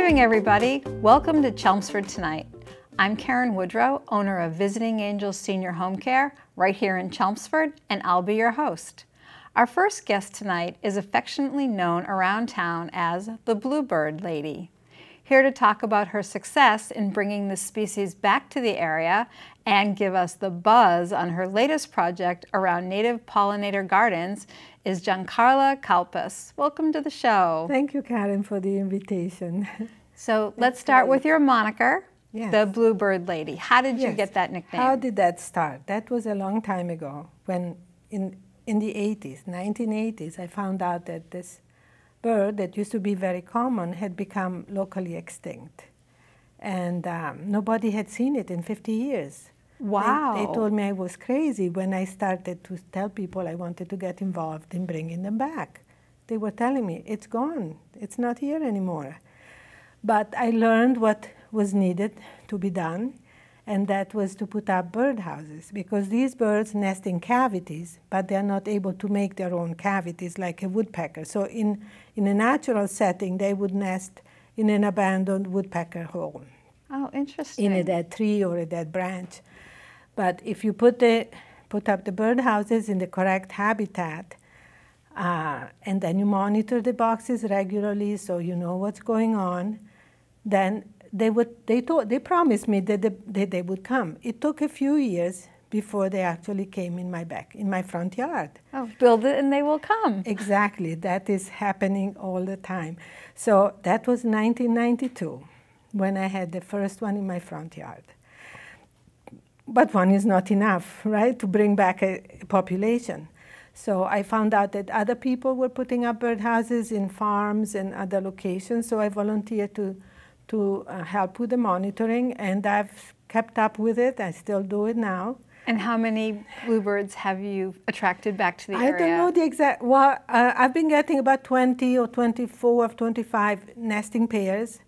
morning, everybody. Welcome to Chelmsford Tonight. I'm Karen Woodrow, owner of Visiting Angels Senior Home Care right here in Chelmsford, and I'll be your host. Our first guest tonight is affectionately known around town as the Bluebird Lady. Here to talk about her success in bringing the species back to the area and give us the buzz on her latest project around native pollinator gardens is Giancarla Kalpas. Welcome to the show. Thank you, Karen, for the invitation. So let's start with your moniker, Yes. the Bluebird Lady. How did you get that nickname? How did that start? That was a long time ago when in the 80s, 1980s, I found out that this bird that used to be very common had become locally extinct. And nobody had seen it in 50 years. Wow. They told me I was crazy when I started to tell people I wanted to get involved in bringing them back. They were telling me, it's gone, it's not here anymore. But I learned what was needed to be done, and that was to put up birdhouses, because these birds nest in cavities, but they're not able to make their own cavities like a woodpecker. So in a natural setting, they would nest in an abandoned woodpecker home. Oh, interesting. In a dead tree or a dead branch. But if you put up the birdhouses in the correct habitat, and then you monitor the boxes regularly so you know what's going on, then they promised me that they would come. It took a few years before they actually came in my front yard. Oh, build it and they will come. Exactly, that is happening all the time. So that was 1992 when I had the first one in my front yard. But one is not enough, right, to bring back a population. So I found out that other people were putting up birdhouses in farms and other locations, so I volunteered to help with the monitoring, and I've kept up with it. I still do it now. And how many bluebirds have you attracted back to the area? I don't know the exact, well, I've been getting about 20 or 24 or 25 nesting pairs.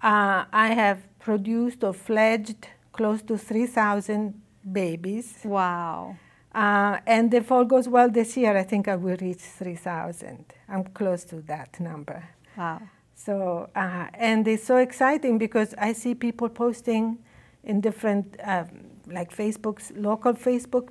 I have produced or fledged close to 3,000 babies. Wow. And if all goes well this year, I think I will reach 3,000. I'm close to that number. Wow. So, and it's so exciting because I see people posting in different, like local Facebook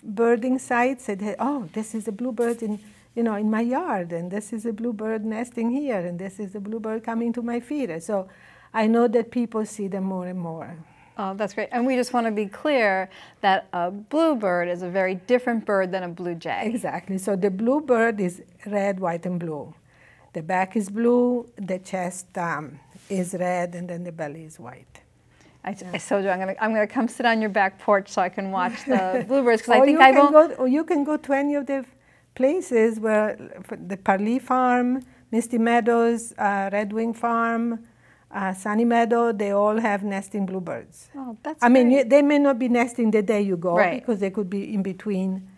birding sites, that, oh, this is a bluebird in my yard, and this is a bluebird nesting here, and this is a bluebird coming to my feeder. So I know that people see them more and more. Oh, that's great. And we just want to be clear that a bluebird is a very different bird than a blue jay. Exactly. So the bluebird is red, white, and blue. The back is blue, the chest is red, and then the belly is white. I told you I'm gonna come sit on your back porch so I can watch the bluebirds, because I think I will. Or you can go to any of the places where the Pariseau Farm, Misty Meadows, Red Wing Farm, Sunny Meadow, they all have nesting bluebirds. Oh, that's I mean, great. they may not be nesting the day you go, right, because they could be in between,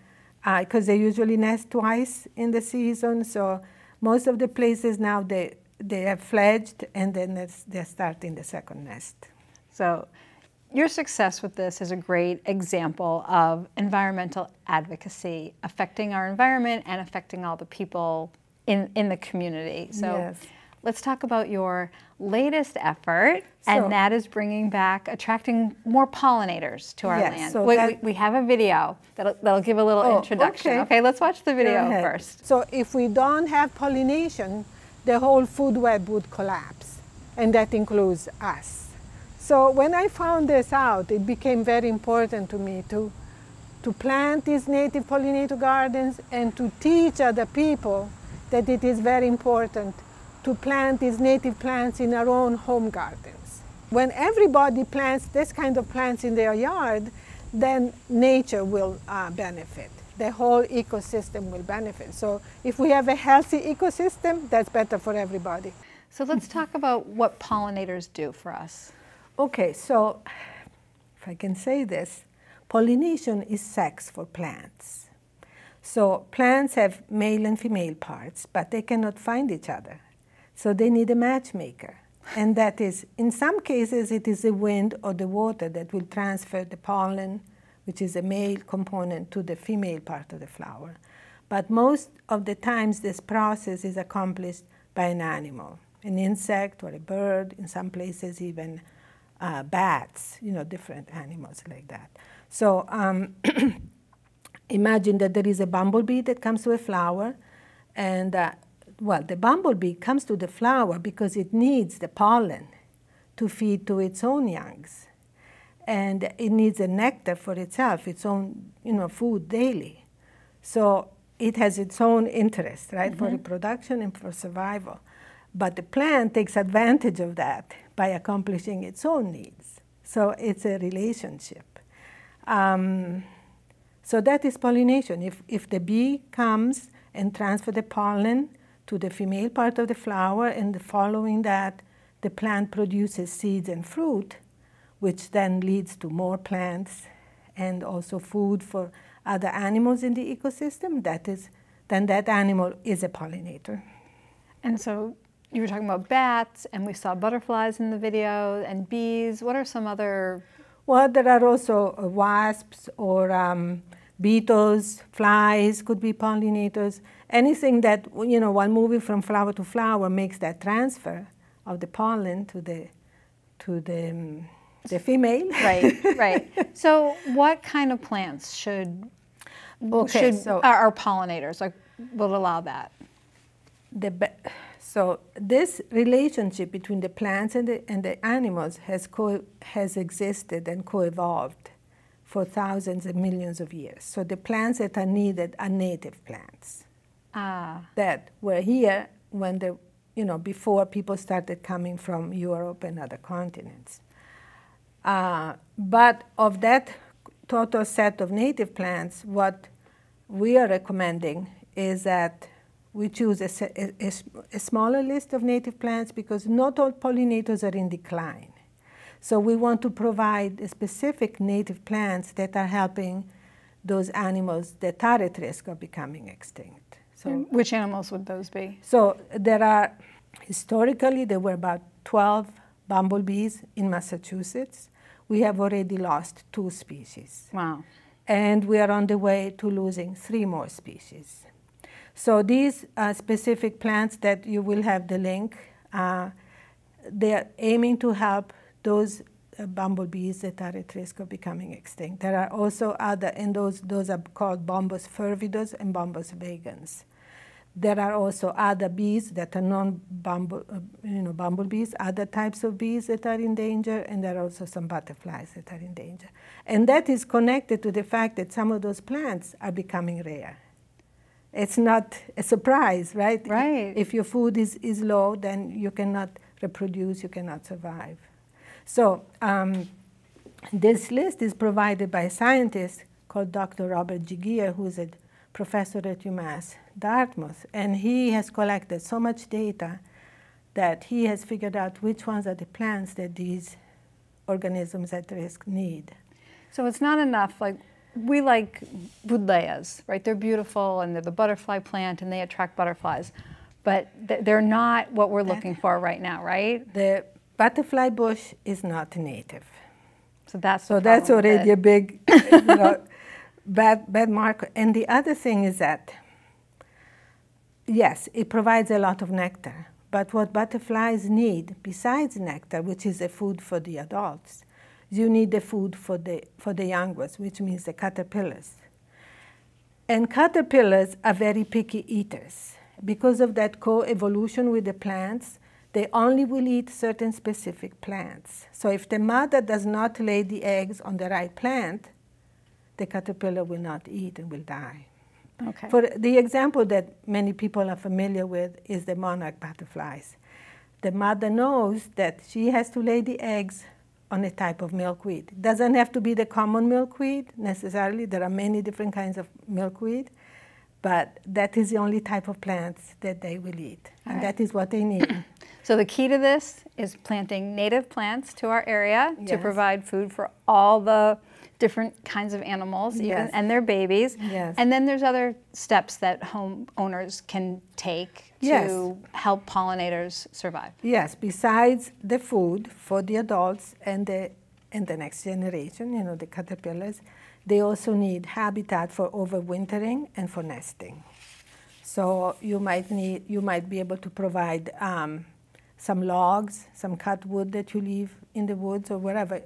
because they usually nest twice in the season. So most of the places now, they have fledged, and then they're starting the second nest. So your success with this is a great example of environmental advocacy, affecting our environment and affecting all the people in the community. So yes. Let's talk about your latest effort, and that is attracting more pollinators to our land. So we have a video that'll give a little introduction. Okay, let's watch the video first. So if we don't have pollination, the whole food web would collapse, and that includes us. So when I found this out, it became very important to me to plant these native pollinator gardens and to teach other people that it is very important to plant these native plants in our own home gardens. When everybody plants this kind of plants in their yard, then nature will benefit. The whole ecosystem will benefit. So if we have a healthy ecosystem, that's better for everybody. So let's talk about what pollinators do for us. Okay, so if I can say this, pollination is sex for plants. So plants have male and female parts, but they cannot find each other. So they need a matchmaker. And that is, in some cases, it is the wind or the water that will transfer the pollen, which is a male component, to the female part of the flower. But most of the times, this process is accomplished by an animal. an insect or a bird, in some places even bats, different animals like that. So imagine that there is a bumblebee that comes to a flower, and well, the bumblebee comes to the flower because it needs the pollen to feed to its own youngs. And it needs a nectar for itself, its own food daily. So it has its own interest, right, for reproduction and for survival. But the plant takes advantage of that by accomplishing its own needs. So it's a relationship. So that is pollination. If the bee comes and transfers the pollen to the female part of the flower, and following that, the plant produces seeds and fruit, which then leads to more plants and also food for other animals in the ecosystem, then that animal is a pollinator. And so you were talking about bats, and we saw butterflies in the video, and bees. What are some other? Well, there are also wasps or beetles, flies could be pollinators. Anything that, while moving from flower to flower makes that transfer of the pollen to the female. Right, right. So what kind of plants are pollinators, like, will allow that? So this relationship between the plants and the animals has existed and co-evolved for thousands and millions of years. So the plants that are needed are native plants that were here when before people started coming from Europe and other continents. But of that total set of native plants, what we are recommending is that we choose a smaller list of native plants because not all pollinators are in decline. So we want to provide specific native plants that are helping those animals that are at risk of becoming extinct. So, which animals would those be? So historically, there were about 12 bumblebees in Massachusetts. We have already lost 2 species. Wow. And we are on the way to losing 3 more species. So these specific plants that you will have the link, they are aiming to help those bumblebees that are at risk of becoming extinct. There are also other, and those are called Bombus fervidus and Bombus vagans. There are also other bees that are bumblebees, other types of bees that are in danger, and there are also some butterflies that are in danger. And that is connected to the fact that some of those plants are becoming rare. It's not a surprise, right? Right. If your food is low, then you cannot reproduce, you cannot survive. So this list is provided by a scientist called Dr. Robert Gigier, who is a professor at UMass Dartmouth, and he has collected so much data that he has figured out which ones are the plants that these organisms at risk need. So it's not enough, like, we like Buddleias, right? They're beautiful, and they're the butterfly plant, and they attract butterflies, but they're not what we're looking for right now, right? The butterfly bush is not native. So that's already a big bad marker. And the other thing is that, yes, it provides a lot of nectar, but what butterflies need, besides nectar, which is a food for the adults, you need the food for the young ones, which means the caterpillars. And caterpillars are very picky eaters. Because of that co-evolution with the plants, they only will eat certain specific plants. So if the mother does not lay the eggs on the right plant, the caterpillar will not eat and will die. Okay. For the example that many people are familiar with is the monarch butterflies. The mother knows that she has to lay the eggs on a type of milkweed. It doesn't have to be the common milkweed necessarily. There are many different kinds of milkweed, but that is the only type of plants that they will eat, and that is what they need. So the key to this is planting native plants to our area to provide food for all the different kinds of animals, even, and their babies. Yes. And then there's other steps that homeowners can take to help pollinators survive. Yes, besides the food for the adults and the next generation, the caterpillars, they also need habitat for overwintering and for nesting. So you might be able to provide some logs, some cut wood that you leave in the woods or wherever,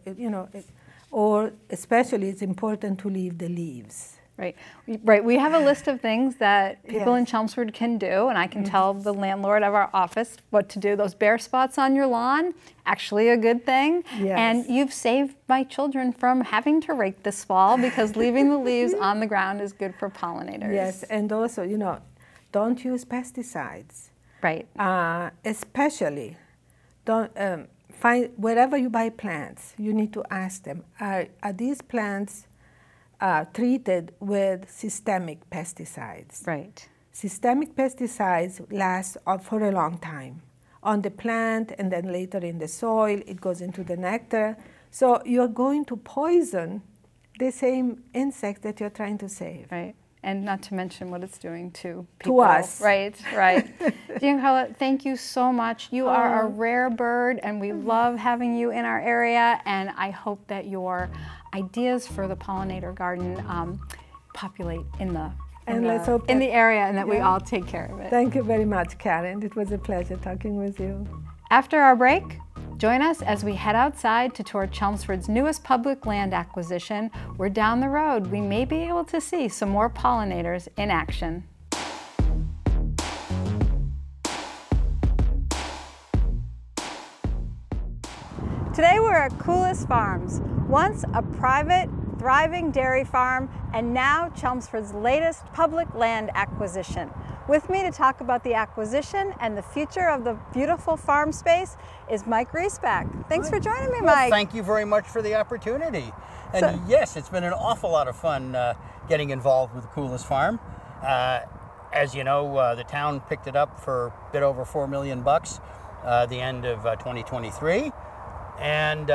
or especially it's important to leave the leaves. Right. Right. We have a list of things that people Yes. in Chelmsford can do, and I can tell the landlord of our office what to do. Those bare spots on your lawn, actually a good thing. Yes. And you've saved my children from having to rake this fall because leaving the leaves on the ground is good for pollinators. Yes, and also, don't use pesticides. Right. Especially, don't find wherever you buy plants. You need to ask them: Are these plants treated with systemic pesticides? Right. Systemic pesticides last for a long time on the plant, and then later in the soil. It goes into the nectar. So you're going to poison the same insect that you're trying to save. Right. And not to mention what it's doing to people. To us. Right, right. Giancarla, thank you so much. You are a rare bird, and we love having you in our area, and I hope that your ideas for the pollinator garden populate in the area, and that we all take care of it. Thank you very much, Karen. It was a pleasure talking with you. After our break, join us as we head outside to tour Chelmsford's newest public land acquisition, where down the road we may be able to see some more pollinators in action. Today we're at Koulas Farms, once a private, thriving dairy farm, and now Chelmsford's latest public land acquisition. With me to talk about the acquisition and the future of the beautiful farm space is Mike Raisbeck. Thanks for joining me, Mike. Thank you very much for the opportunity. And yes, it's been an awful lot of fun getting involved with Koulas Farm. As you know, the town picked it up for a bit over $4 million the end of 2023. And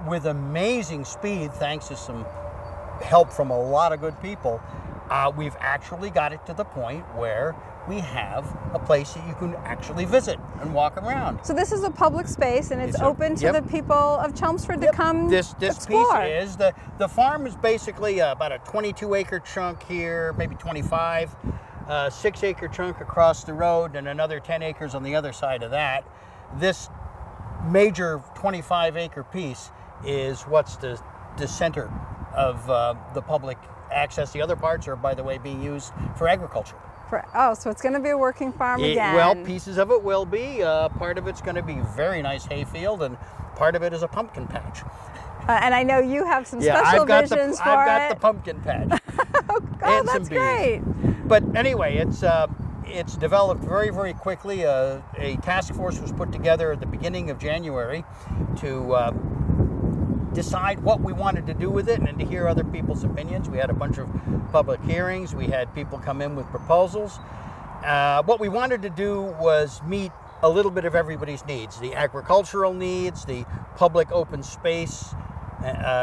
with amazing speed, thanks to some help from a lot of good people, we've actually got it to the point where we have a place that you can actually visit and walk around. So this is a public space, and it's open to the people of Chelmsford to come This explore. piece is, the farm is basically about a 22-acre chunk here, maybe 25, 6-acre chunk across the road, and another 10 acres on the other side of that. This major 25-acre piece is what's the center of the public access. The other parts are, by the way, being used for agriculture. So it's going to be a working farm again. Well, pieces of it will be. Part of it's going to be very nice hayfield, and part of it is a pumpkin patch. And I know you have some special visions for it. I've got the pumpkin patch. Oh, that's great. But anyway, it's developed very, very quickly. A task force was put together at the beginning of January to decide what we wanted to do with it and to hear other people's opinions. We had a bunch of public hearings. We had people come in with proposals. What we wanted to do was meet a little bit of everybody's needs: the agricultural needs, the public open space,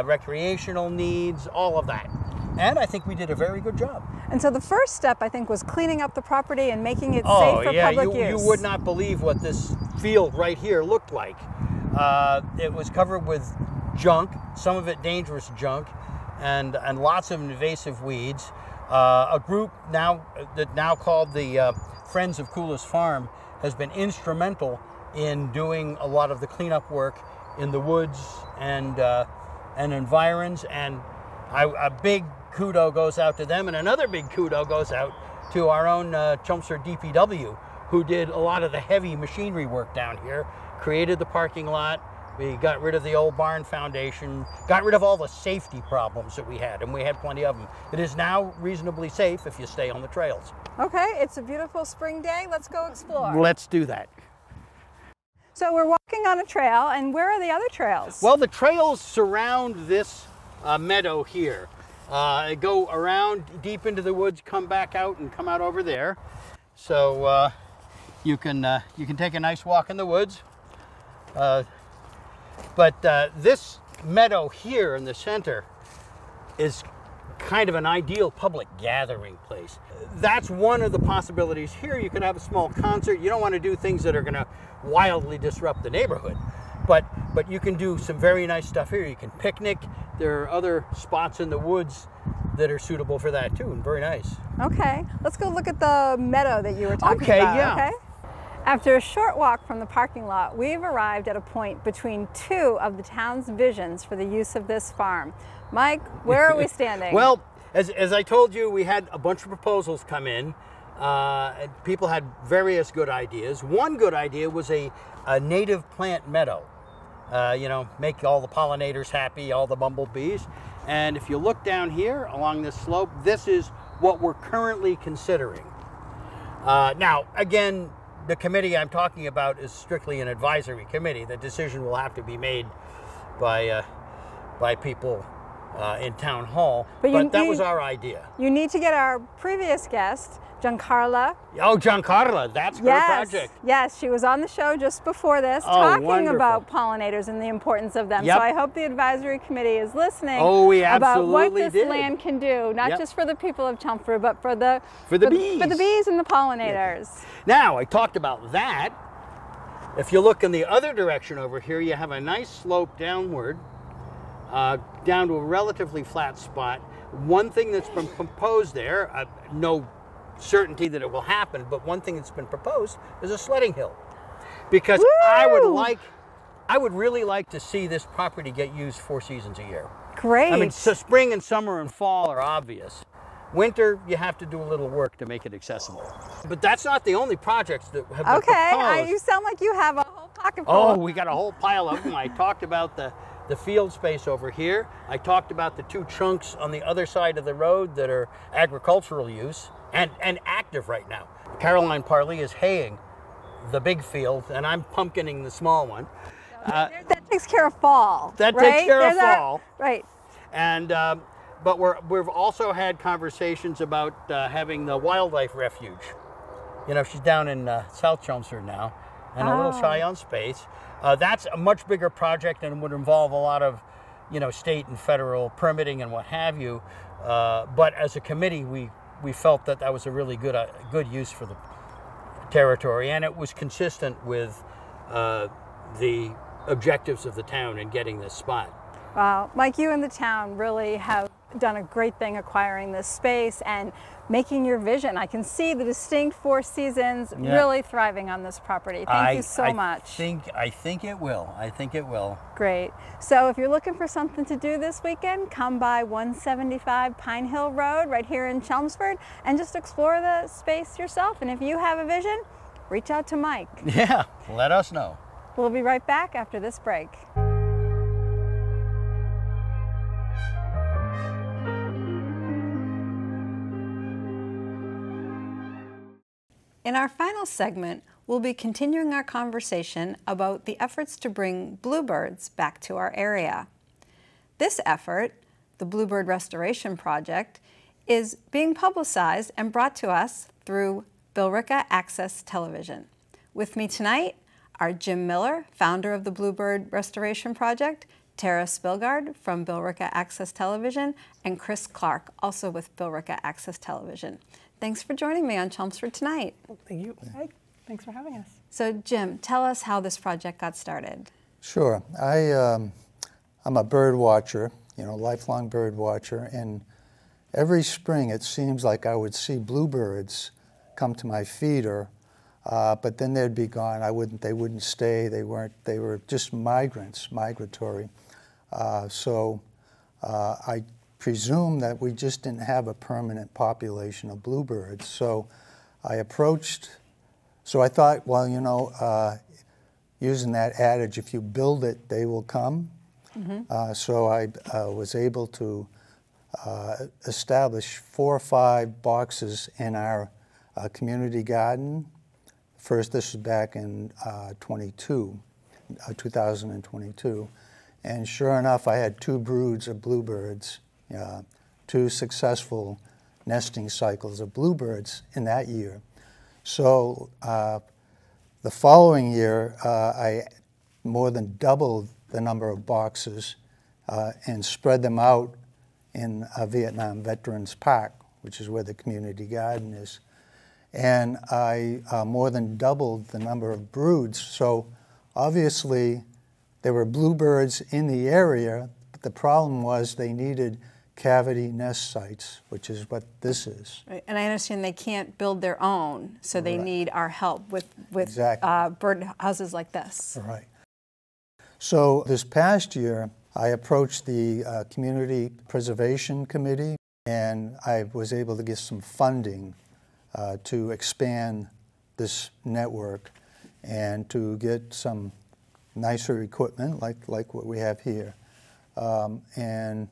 recreational needs, all of that. And I think we did a very good job. And so the first step, I think, was cleaning up the property and making it safe for public use. You would not believe what this field right here looked like. It was covered with junk, some of it dangerous junk, and lots of invasive weeds. A group now called the Friends of Koulas Farm has been instrumental in doing a lot of the cleanup work in the woods and environs. And a big kudo goes out to them, and another big kudo goes out to our own Chelmsford DPW, who did a lot of the heavy machinery work down here, created the parking lot. We got rid of the old barn foundation, got rid of all the safety problems that we had, and we had plenty of them. It is now reasonably safe if you stay on the trails. Okay, it's a beautiful spring day. Let's go explore. Let's do that. So we're walking on a trail, and where are the other trails? Well, the trails surround this meadow here. Go around deep into the woods, come back out, and come out over there. So you can take a nice walk in the woods. But this meadow here in the center is kind of an ideal public gathering place. That's one of the possibilities. Here you can have a small concert. You don't want to do things that are going to wildly disrupt the neighborhood. But you can do some very nice stuff here. You can picnic. There are other spots in the woods that are suitable for that too, and very nice. Okay, let's go look at the meadow that you were talking about. Yeah. Okay. After a short walk from the parking lot, we've arrived at a point between two of the town's visions for the use of this farm. Mike, where are we standing? Well, as I told you, we had a bunch of proposals come in. And people had various good ideas. One good idea was a native plant meadow. You know, make all the pollinators happy, all the bumblebees. And if you look down here along this slope, this is what we're currently considering. Now, again, the committee I'm talking about is strictly an advisory committee. The decision will have to be made by people in town hall. But that was our idea. You need to get our previous guest, Giancarla. Oh, Giancarla, that's her project. Yes, she was on the show just before this talking about pollinators and the importance of them. Yep. So I hope the advisory committee is listening we about what this did. land can do, not just for the people of Chelmsford, but for the bees. For the bees and the pollinators. Yeah. Now, I talked about that. If you look in the other direction over here, you have a nice slope downward, down to a relatively flat spot. One thing that's been proposed there, no certainty that it will happen, but one thing that's been proposed is a sledding hill, because Woo! I would really like to see this property get used 4 seasons a year. Great. I mean, so spring and summer and fall are obvious. Winter, you have to do a little work to make it accessible. But that's not the only projects that have been proposed. You sound like you have a whole pocket full. Oh, we got a whole pile of them. I talked about the field space over here. I talked about the 2 chunks on the other side of the road that are agricultural use and active right now. Caroline Parley is haying the big field, and I'm pumpkining the small one. That takes care of fall. That right? takes care of fall. Right. And but we've also had conversations about having the wildlife refuge. You know, she's down in South Chelmsford now, and a little shy on space. That's a much bigger project and would involve a lot of, you know, state and federal permitting and what have you. But as a committee, we felt that that was a really good use for the territory, and it was consistent with the objectives of the town in getting this spot. Wow, Mike, you and the town really have done a great thing acquiring this space and making your vision. I can see the distinct 4 seasons really thriving on this property. Thank you so much. I think it will. I think it will. Great. So if you're looking for something to do this weekend, come by 175 Pine Hill Road right here in Chelmsford and just explore the space yourself. And if you have a vision, reach out to Mike. Yeah, let us know. We'll be right back after this break. In our final segment, we'll be continuing our conversation about the efforts to bring bluebirds back to our area. This effort, the Bluebird Restoration Project, is being publicized and brought to us through Billerica Access Television. With me tonight are Jim Miller, founder of the Bluebird Restoration Project, Tara Splingaerd from Billerica Access Television, and Chris Clark, also with Billerica Access Television. Thanks for joining me on Chelmsford Tonight. Thank you. Hey, thanks for having us. So Jim, tell us how this project got started. Sure. I'm a bird watcher, you know, lifelong bird watcher, and every spring it seems like I would see bluebirds come to my feeder, but then they'd be gone. They wouldn't stay. They were just migratory. So I presume that we just didn't have a permanent population of bluebirds. So I thought, well, you know, using that adage, if you build it, they will come. Mm-hmm. So I was able to establish 4 or 5 boxes in our community garden. First, this was back in 2022. And sure enough, I had 2 broods of bluebirds, 2 successful nesting cycles of bluebirds in that year. So the following year, I more than doubled the number of boxes and spread them out in Vietnam Veterans Park, which is where the community garden is. And I more than doubled the number of broods. So obviously there were bluebirds in the area, but the problem was they needed cavity nest sites, which is what this is. Right. And I understand they can't build their own, so they need our help with Exactly. bird houses like this. Right. So this past year, I approached the Community Preservation Committee, and I was able to get some funding to expand this network and to get some nicer equipment like what we have here. And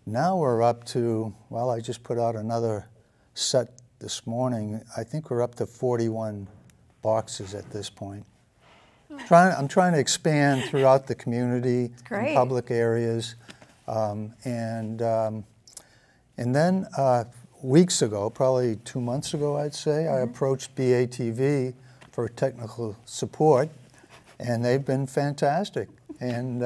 now we're up to, well, I just put out another set this morning. I think we're up to 41 boxes at this point. I'm trying to expand throughout the community, in public areas, and then weeks ago, probably 2 months ago, I'd say, I approached BATV for technical support, and they've been fantastic, and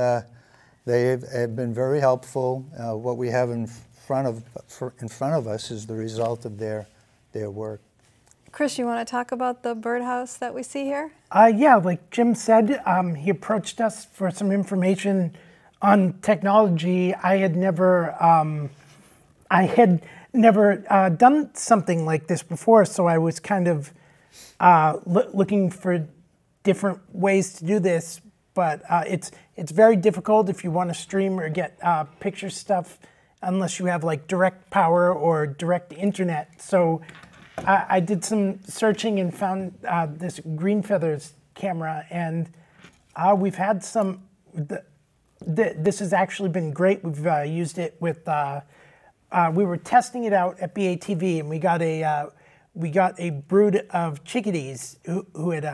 they have been very helpful. What we have in front of us is the result of their work. Chris, you want to talk about the birdhouse that we see here? Yeah, like Jim said, he approached us for some information on technology. I had never done something like this before, so I was kind of looking for different ways to do this. But it's very difficult if you want to stream or get picture stuff unless you have like direct power or direct internet. So I did some searching and found this Green Feathers camera, and we've had some. This has actually been great. We've used it with. We were testing it out at BATV, and we got a brood of chickadees who had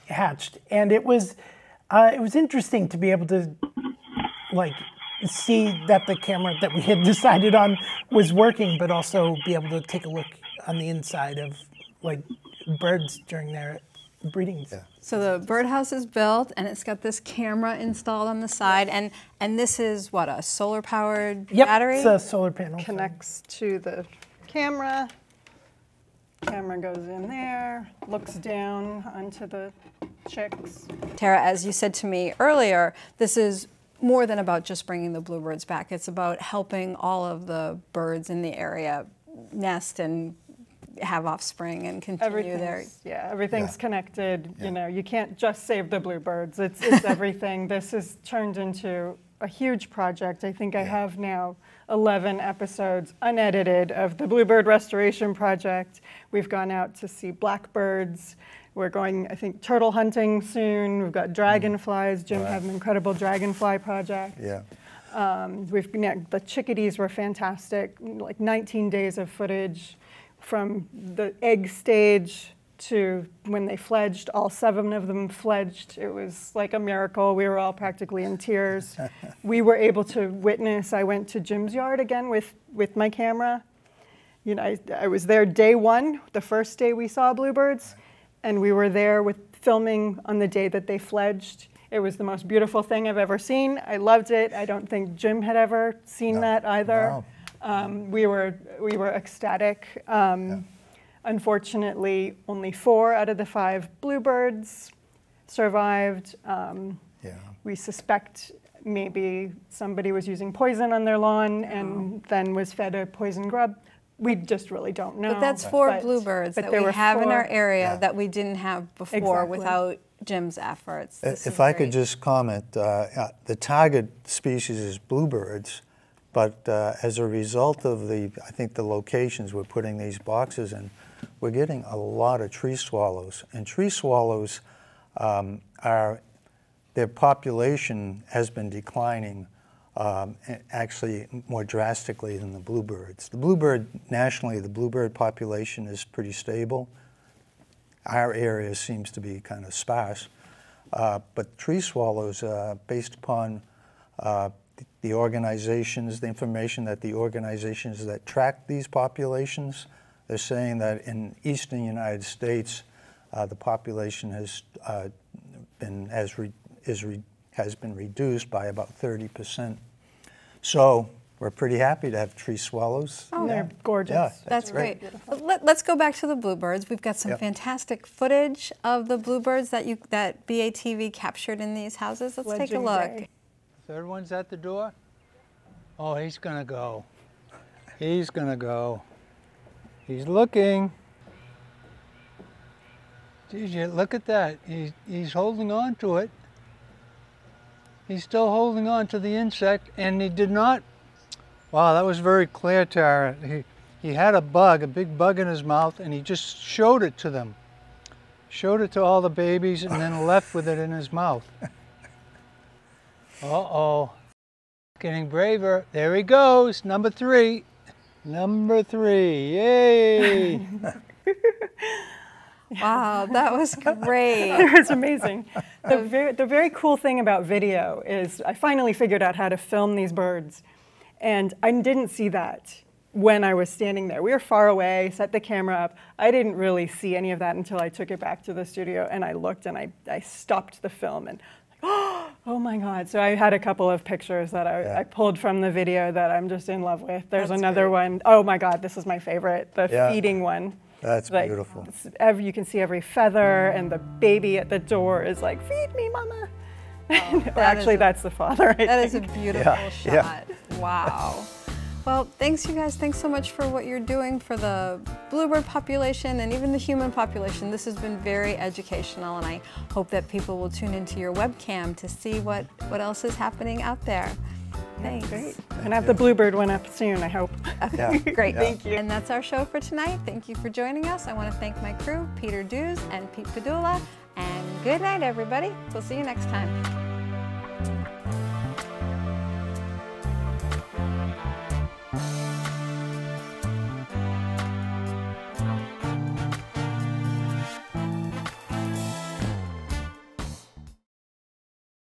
hatched, and it was interesting to be able to like see that the camera that we had decided on was working, but also be able to take a look on the inside of like birds during their breeding. Yeah. So the birdhouse is built, and it's got this camera installed on the side, and this is what, a solar powered battery? It's a solar panel. Connects to the camera. Camera goes in there, looks down onto the chicks. Tara, as you said to me earlier, this is more than about just bringing the bluebirds back. It's about helping all of the birds in the area nest and have offspring and continue their... Yeah, everything's connected. You know, you can't just save the bluebirds. It's everything. This has turned into a huge project. I think I have now 11 episodes unedited of the Bluebird Restoration Project. We've gone out to see blackbirds. We're going, I think, turtle hunting soon. We've got dragonflies. Jim had an incredible dragonfly project. Yeah. The chickadees were fantastic, like 19 days of footage from the egg stage to when they fledged. All 7 of them fledged. It was like a miracle. We were all practically in tears. We were able to witness. I went to Jim's yard again with my camera. You know, I was there day 1, the first day we saw bluebirds, and we were there with filming on the day that they fledged. It was the most beautiful thing I've ever seen. I loved it. I don't think Jim had ever seen that either. No. We were ecstatic. Unfortunately, only 4 out of the 5 bluebirds survived. We suspect maybe somebody was using poison on their lawn and then was fed a poison grub. We just really don't know. But that's 4 bluebirds that we have in our area that we didn't have before without Jim's efforts. If I could just comment, the target species is bluebirds, but as a result of I think the locations we're putting these boxes in, we're getting a lot of tree swallows. And tree swallows their population has been declining actually more drastically than the bluebirds. Nationally, the bluebird population is pretty stable. Our area seems to be kind of sparse. But tree swallows, based upon the organizations, the information that the organizations that track these populations, they're saying that in eastern United States, the population has been reduced by about 30%. So we're pretty happy to have tree swallows. Oh, they're gorgeous. Yeah, that's great. Let's go back to the bluebirds. We've got some fantastic footage of the bluebirds that BATV captured in these houses. Let's take a look. Third one's at the door. Oh, he's gonna go. He's gonna go. He's looking. Geez, look at that. He's holding on to it. He's still holding on to the insect, and he did not. Wow, that was very clear, Tara. He had a bug, a big bug in his mouth, and he just showed it to them. Showed it to all the babies and then left with it in his mouth. Uh-oh. Getting braver. There he goes, number 3. Number 3, yay! Wow, that was great. It was amazing. The very cool thing about video is I finally figured out how to film these birds. And I didn't see that when I was standing there. We were far away, set the camera up. I didn't really see any of that until I took it back to the studio and I looked and I stopped the film and oh my God. So I had a couple of pictures that I pulled from the video that I'm just in love with. There's another one. Oh my God, this is my favorite, the feeding one. That's beautiful. You can see every feather and the baby at the door is like, feed me, mama. Oh, or actually, that's the father, That is a beautiful shot. Wow. Well, thanks, you guys. Thanks so much for what you're doing for the bluebird population and even the human population. This has been very educational, and I hope that people will tune into your webcam to see what else is happening out there. Thanks. Great. And have the bluebird one up soon, I hope. Okay, great. Thank you. And that's our show for tonight. Thank you for joining us. I want to thank my crew, Peter Dews and Pete Pedulla. And good night, everybody. We'll see you next time.